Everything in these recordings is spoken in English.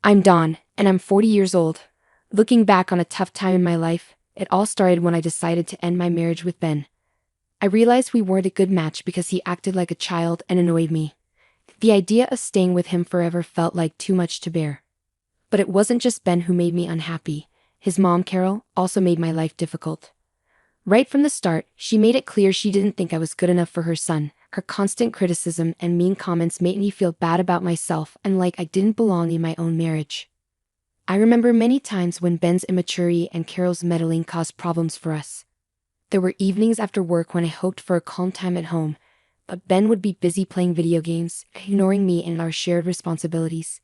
I'm Dawn, and I'm 40 years old. Looking back on a tough time in my life, it all started when I decided to end my marriage with Ben. I realized we weren't a good match because he acted like a child and annoyed me. The idea of staying with him forever felt like too much to bear. But it wasn't just Ben who made me unhappy. His mom, Carol, also made my life difficult. Right from the start, she made it clear she didn't think I was good enough for her son. Her constant criticism and mean comments made me feel bad about myself and like I didn't belong in my own marriage. I remember many times when Ben's immaturity and Carol's meddling caused problems for us. There were evenings after work when I hoped for a calm time at home, but Ben would be busy playing video games, ignoring me and our shared responsibilities.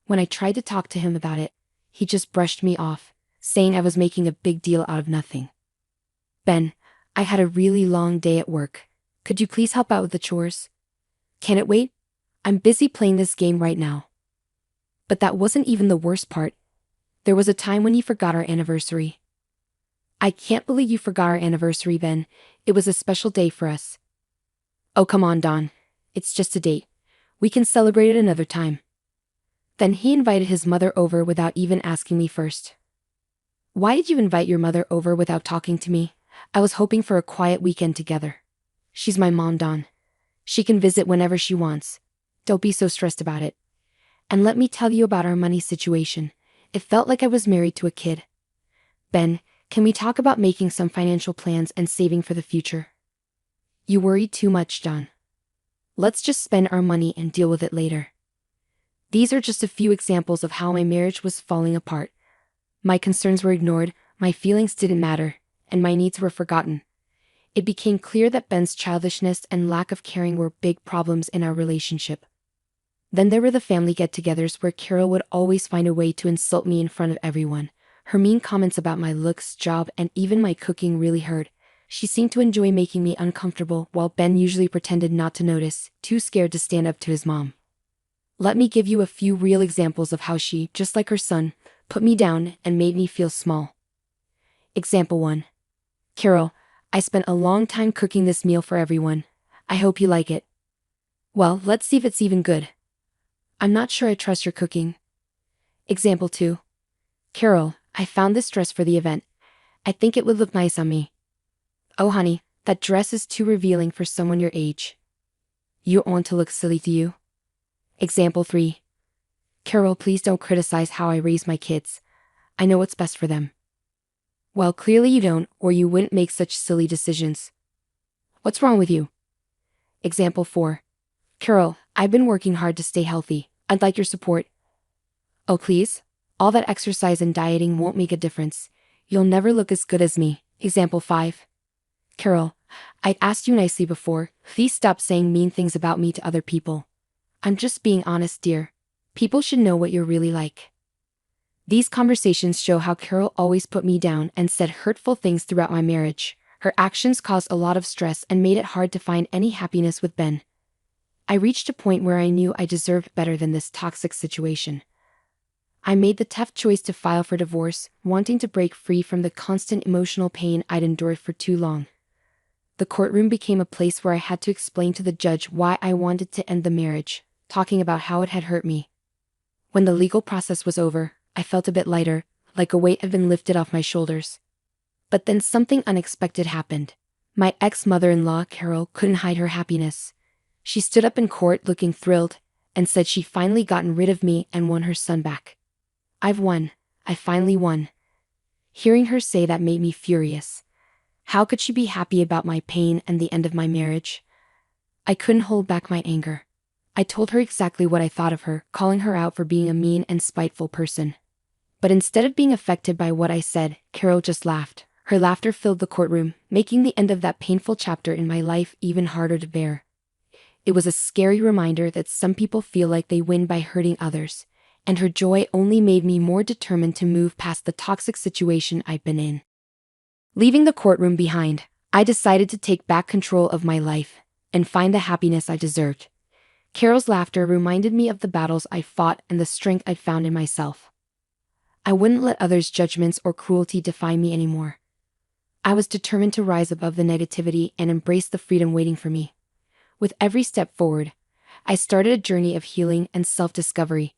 When I tried to talk to him about it, he just brushed me off, saying I was making a big deal out of nothing. Ben, I had a really long day at work. Could you please help out with the chores? Can it wait? I'm busy playing this game right now. But that wasn't even the worst part. There was a time when you forgot our anniversary. I can't believe you forgot our anniversary, Ben. It was a special day for us. Oh, come on, Dawn. It's just a date. We can celebrate it another time. Then he invited his mother over without even asking me first. Why did you invite your mother over without talking to me? I was hoping for a quiet weekend together. She's my mom, Dawn. She can visit whenever she wants. Don't be so stressed about it. And let me tell you about our money situation. It felt like I was married to a kid. Ben, can we talk about making some financial plans and saving for the future? You worry too much, Dawn. Let's just spend our money and deal with it later. These are just a few examples of how my marriage was falling apart. My concerns were ignored, my feelings didn't matter, and my needs were forgotten. It became clear that Ben's childishness and lack of caring were big problems in our relationship. Then there were the family get-togethers where Carol would always find a way to insult me in front of everyone. Her mean comments about my looks, job, and even my cooking really hurt. She seemed to enjoy making me uncomfortable while Ben usually pretended not to notice, too scared to stand up to his mom. Let me give you a few real examples of how she, just like her son, put me down and made me feel small. Example 1. Carol, I spent a long time cooking this meal for everyone. I hope you like it. Well, let's see if it's even good. I'm not sure I trust your cooking. Example 2. Carol, I found this dress for the event. I think it would look nice on me. Oh honey, that dress is too revealing for someone your age. You want to look silly to you? Example 3. Carol, please don't criticize how I raise my kids. I know what's best for them. Well, clearly you don't, or you wouldn't make such silly decisions. What's wrong with you? Example 4. Carol, I've been working hard to stay healthy. I'd like your support. Oh please? All that exercise and dieting won't make a difference. You'll never look as good as me. Example 5. Carol, I asked you nicely before. Please stop saying mean things about me to other people. I'm just being honest, dear. People should know what you're really like. These conversations show how Carol always put me down and said hurtful things throughout my marriage. Her actions caused a lot of stress and made it hard to find any happiness with Ben. I reached a point where I knew I deserved better than this toxic situation. I made the tough choice to file for divorce, wanting to break free from the constant emotional pain I'd endured for too long. The courtroom became a place where I had to explain to the judge why I wanted to end the marriage, talking about how it had hurt me. When the legal process was over, I felt a bit lighter, like a weight had been lifted off my shoulders. But then something unexpected happened. My ex-mother-in-law, Carol, couldn't hide her happiness. She stood up in court looking thrilled, and said she'd finally gotten rid of me and won her son back. I've won. I finally won. Hearing her say that made me furious. How could she be happy about my pain and the end of my marriage? I couldn't hold back my anger. I told her exactly what I thought of her, calling her out for being a mean and spiteful person. But instead of being affected by what I said, Carol just laughed. Her laughter filled the courtroom, making the end of that painful chapter in my life even harder to bear. It was a scary reminder that some people feel like they win by hurting others, and her joy only made me more determined to move past the toxic situation I'd been in. Leaving the courtroom behind, I decided to take back control of my life and find the happiness I deserved. Carol's laughter reminded me of the battles I fought and the strength I'd found in myself. I wouldn't let others' judgments or cruelty define me anymore. I was determined to rise above the negativity and embrace the freedom waiting for me. With every step forward, I started a journey of healing and self-discovery.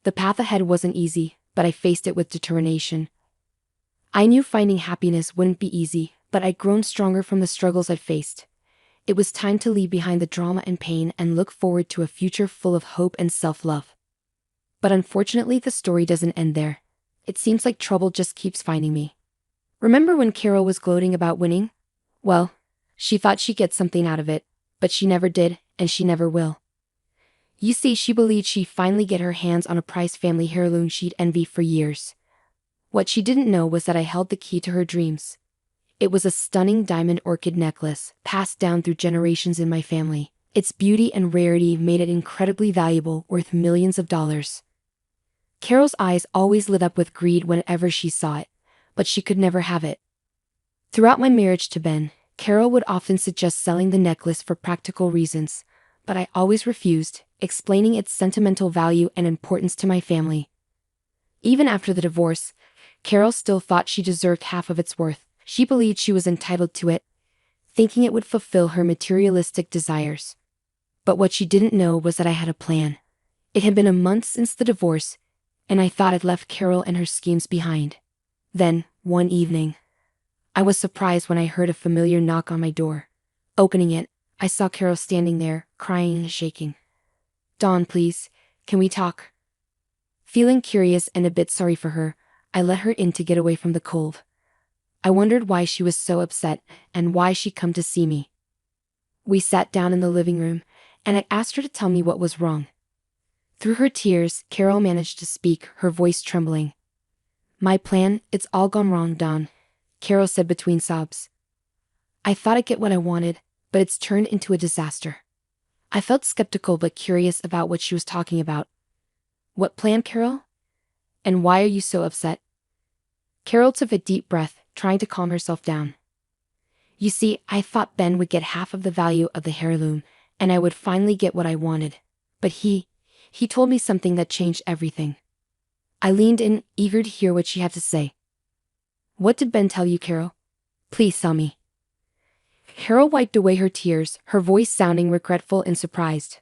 The path ahead wasn't easy, but I faced it with determination. I knew finding happiness wouldn't be easy, but I'd grown stronger from the struggles I'd faced. It was time to leave behind the drama and pain and look forward to a future full of hope and self-love. But unfortunately, the story doesn't end there. It seems like trouble just keeps finding me. Remember when Carol was gloating about winning? Well, she thought she'd get something out of it, but she never did, and she never will. You see, she believed she'd finally get her hands on a prized family heirloom she'd envy for years. What she didn't know was that I held the key to her dreams. It was a stunning diamond orchid necklace, passed down through generations in my family. Its beauty and rarity made it incredibly valuable, worth millions of dollars. Carol's eyes always lit up with greed whenever she saw it, but she could never have it. Throughout my marriage to Ben, Carol would often suggest selling the necklace for practical reasons, but I always refused, explaining its sentimental value and importance to my family. Even after the divorce, Carol still thought she deserved half of its worth. She believed she was entitled to it, thinking it would fulfill her materialistic desires. But what she didn't know was that I had a plan. It had been a month since the divorce, and I thought I'd left Carol and her schemes behind. Then, one evening, I was surprised when I heard a familiar knock on my door. Opening it, I saw Carol standing there, crying and shaking. "Dawn, please, can we talk?" Feeling curious and a bit sorry for her, I let her in to get away from the cold. I wondered why she was so upset and why she'd come to see me. We sat down in the living room, and I asked her to tell me what was wrong. Through her tears, Carol managed to speak, her voice trembling. "My plan, it's all gone wrong, Dawn," Carol said between sobs. "I thought I'd get what I wanted, but it's turned into a disaster." I felt skeptical but curious about what she was talking about. "What plan, Carol? And why are you so upset?" Carol took a deep breath, trying to calm herself down. "You see, I thought Ben would get half of the value of the heirloom, and I would finally get what I wanted. But he told me something that changed everything." I leaned in, eager to hear what she had to say. "What did Ben tell you, Carol? Please tell me." Carol wiped away her tears, her voice sounding regretful and surprised.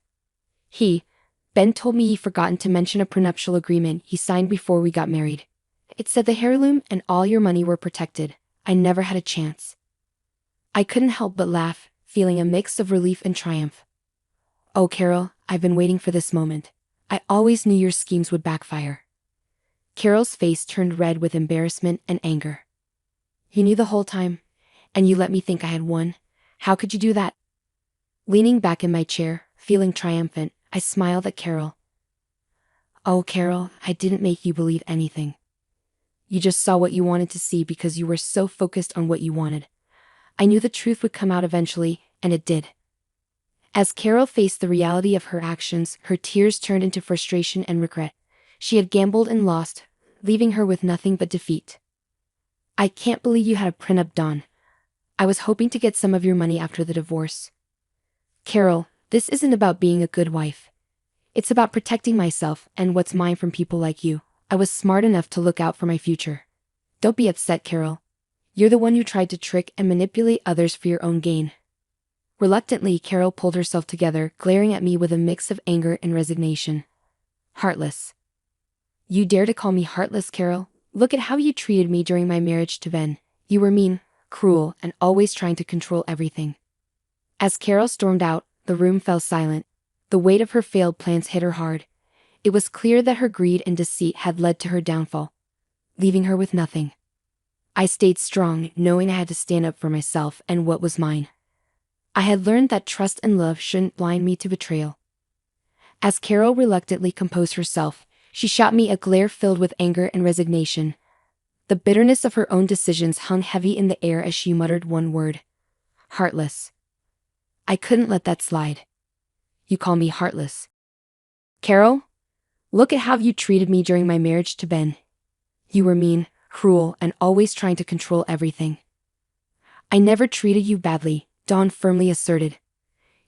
Ben told me he'd forgotten to mention a prenuptial agreement he signed before we got married. It said the heirloom and all your money were protected. I never had a chance." I couldn't help but laugh, feeling a mix of relief and triumph. "Oh, Carol, I've been waiting for this moment. I always knew your schemes would backfire." Carol's face turned red with embarrassment and anger. "You knew the whole time, and you let me think I had won. How could you do that?" Leaning back in my chair, feeling triumphant, I smiled at Carol. "Oh, Carol, I didn't make you believe anything. You just saw what you wanted to see because you were so focused on what you wanted. I knew the truth would come out eventually, and it did." As Carol faced the reality of her actions, her tears turned into frustration and regret. She had gambled and lost, leaving her with nothing but defeat. "I can't believe you had a prenup, Dawn. I was hoping to get some of your money after the divorce." "Carol, this isn't about being a good wife. It's about protecting myself and what's mine from people like you. I was smart enough to look out for my future. Don't be upset, Carol. You're the one who tried to trick and manipulate others for your own gain." Reluctantly, Carol pulled herself together, glaring at me with a mix of anger and resignation. "Heartless. You dare to call me heartless, Carol? Look at how you treated me during my marriage to Ben. You were mean, cruel, and always trying to control everything." As Carol stormed out, the room fell silent. The weight of her failed plans hit her hard. It was clear that her greed and deceit had led to her downfall, leaving her with nothing. I stayed strong, knowing I had to stand up for myself and what was mine. I had learned that trust and love shouldn't blind me to betrayal. As Carol reluctantly composed herself, she shot me a glare filled with anger and resignation. The bitterness of her own decisions hung heavy in the air as she muttered one word: "Heartless." I couldn't let that slide. "You call me heartless? Carol? Look at how you treated me during my marriage to Ben. You were mean, cruel, and always trying to control everything." "I never treated you badly," Dawn firmly asserted.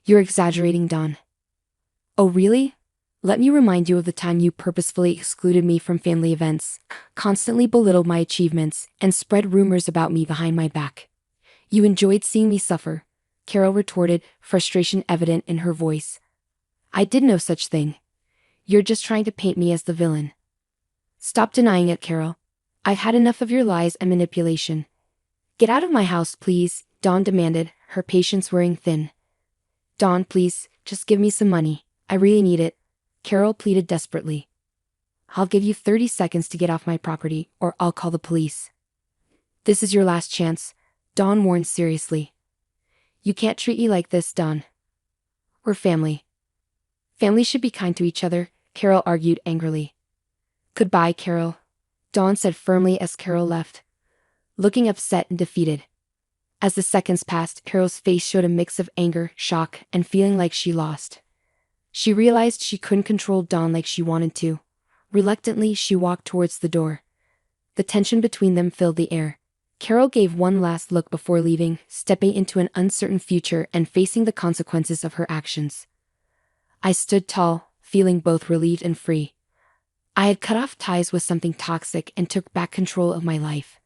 "You're exaggerating, Dawn." "Oh, really? Let me remind you of the time you purposefully excluded me from family events, constantly belittled my achievements, and spread rumors about me behind my back. You enjoyed seeing me suffer," Carol retorted, frustration evident in her voice. "I did no such thing. You're just trying to paint me as the villain. Stop denying it, Carol. I've had enough of your lies and manipulation. Get out of my house, please, Dawn demanded, her patience wearing thin. Dawn, please, just give me some money. I really need it, Carol pleaded desperately. I'll give you 30 seconds to get off my property, or I'll call the police. This is your last chance, Dawn warned seriously. You can't treat me like this, Dawn. We're family. Families should be kind to each other, Carol argued angrily. Goodbye, Carol, Dawn said firmly as Carol left, looking upset and defeated. As the seconds passed, Carol's face showed a mix of anger, shock, and feeling like she lost. She realized she couldn't control Dawn like she wanted to. Reluctantly, she walked towards the door. The tension between them filled the air. Carol gave one last look before leaving, stepping into an uncertain future and facing the consequences of her actions. I stood tall, feeling both relieved and free. I had cut off ties with something toxic and took back control of my life.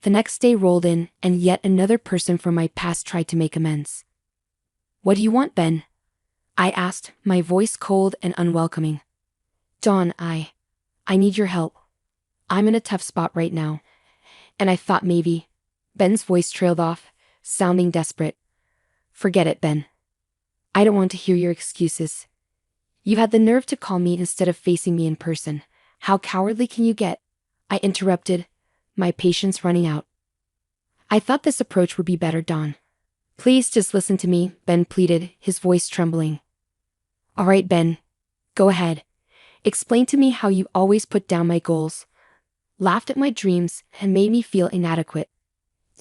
The next day rolled in, and yet another person from my past tried to make amends. What do you want, Ben? I asked, my voice cold and unwelcoming. Dawn, I need your help. I'm in a tough spot right now. And I thought maybe. Ben's voice trailed off, sounding desperate. Forget it, Ben. I don't want to hear your excuses. You had the nerve to call me instead of facing me in person. How cowardly can you get? I interrupted, my patience running out. I thought this approach would be better, Dawn. Please just listen to me, Ben pleaded, his voice trembling. All right, Ben. Go ahead. Explain to me how you always put down my goals, laughed at my dreams, and made me feel inadequate.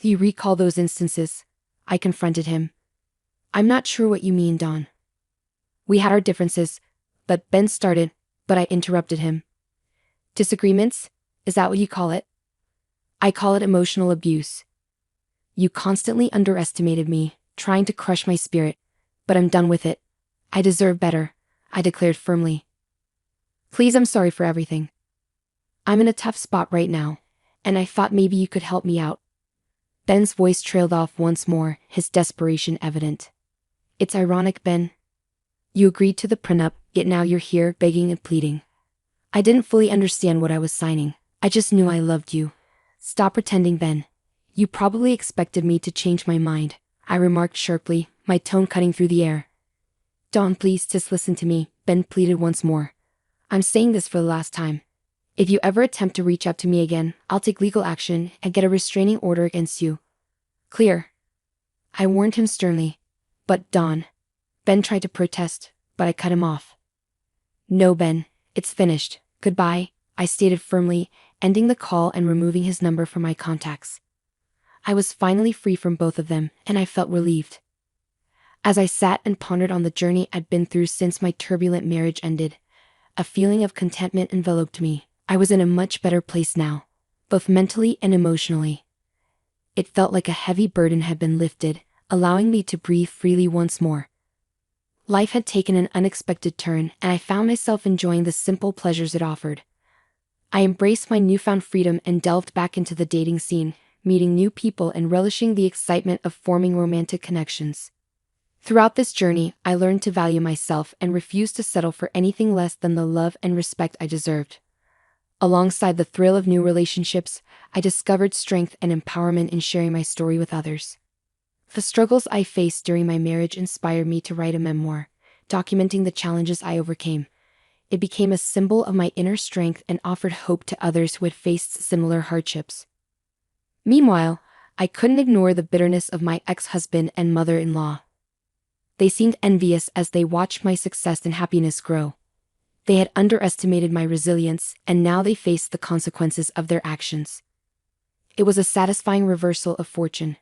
Do you recall those instances? I confronted him. I'm not sure what you mean, Dawn. We had our differences, but Ben started, but I interrupted him. Disagreements? Is that what you call it? I call it emotional abuse. You constantly underestimated me, trying to crush my spirit, but I'm done with it. I deserve better, I declared firmly. Please, I'm sorry for everything. I'm in a tough spot right now, and I thought maybe you could help me out. Ben's voice trailed off once more, his desperation evident. It's ironic, Ben. You agreed to the prenup, yet now you're here begging and pleading. I didn't fully understand what I was signing. I just knew I loved you. Stop pretending, Ben. You probably expected me to change my mind, I remarked sharply, my tone cutting through the air. Dawn, please just listen to me, Ben pleaded once more. I'm saying this for the last time. If you ever attempt to reach out to me again, I'll take legal action and get a restraining order against you. Clear? I warned him sternly. But Dawn. Ben tried to protest, but I cut him off. No, Ben, it's finished. Goodbye, I stated firmly, ending the call and removing his number from my contacts. I was finally free from both of them, and I felt relieved. As I sat and pondered on the journey I'd been through since my turbulent marriage ended, a feeling of contentment enveloped me. I was in a much better place now, both mentally and emotionally. It felt like a heavy burden had been lifted, allowing me to breathe freely once more. Life had taken an unexpected turn, and I found myself enjoying the simple pleasures it offered. I embraced my newfound freedom and delved back into the dating scene, meeting new people and relishing the excitement of forming romantic connections. Throughout this journey, I learned to value myself and refused to settle for anything less than the love and respect I deserved. Alongside the thrill of new relationships, I discovered strength and empowerment in sharing my story with others. The struggles I faced during my marriage inspired me to write a memoir, documenting the challenges I overcame. It became a symbol of my inner strength and offered hope to others who had faced similar hardships. Meanwhile, I couldn't ignore the bitterness of my ex-husband and mother-in-law. They seemed envious as they watched my success and happiness grow. They had underestimated my resilience, and now they faced the consequences of their actions. It was a satisfying reversal of fortune.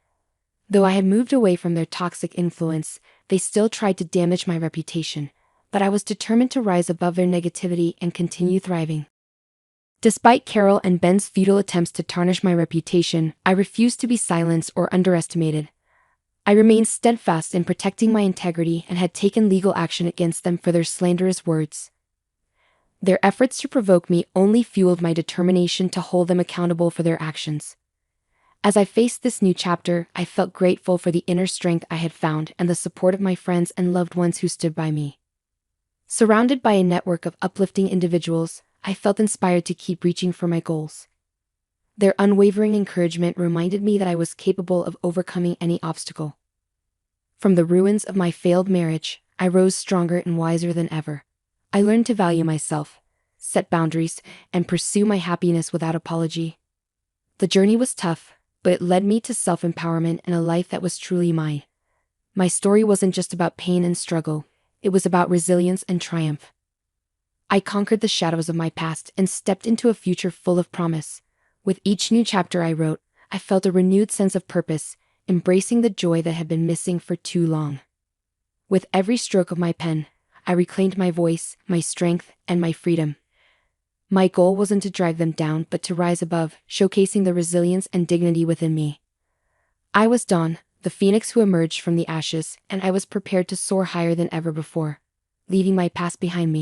Though I had moved away from their toxic influence, they still tried to damage my reputation, but I was determined to rise above their negativity and continue thriving. Despite Carol and Ben's futile attempts to tarnish my reputation, I refused to be silenced or underestimated. I remained steadfast in protecting my integrity and had taken legal action against them for their slanderous words. Their efforts to provoke me only fueled my determination to hold them accountable for their actions. As I faced this new chapter, I felt grateful for the inner strength I had found and the support of my friends and loved ones who stood by me. Surrounded by a network of uplifting individuals, I felt inspired to keep reaching for my goals. Their unwavering encouragement reminded me that I was capable of overcoming any obstacle. From the ruins of my failed marriage, I rose stronger and wiser than ever. I learned to value myself, set boundaries, and pursue my happiness without apology. The journey was tough, but it led me to self-empowerment and a life that was truly mine. My story wasn't just about pain and struggle, it was about resilience and triumph. I conquered the shadows of my past and stepped into a future full of promise. With each new chapter I wrote, I felt a renewed sense of purpose, embracing the joy that had been missing for too long. With every stroke of my pen, I reclaimed my voice, my strength, and my freedom. My goal wasn't to drag them down, but to rise above, showcasing the resilience and dignity within me. I was Dawn, the phoenix who emerged from the ashes, and I was prepared to soar higher than ever before, leaving my past behind me.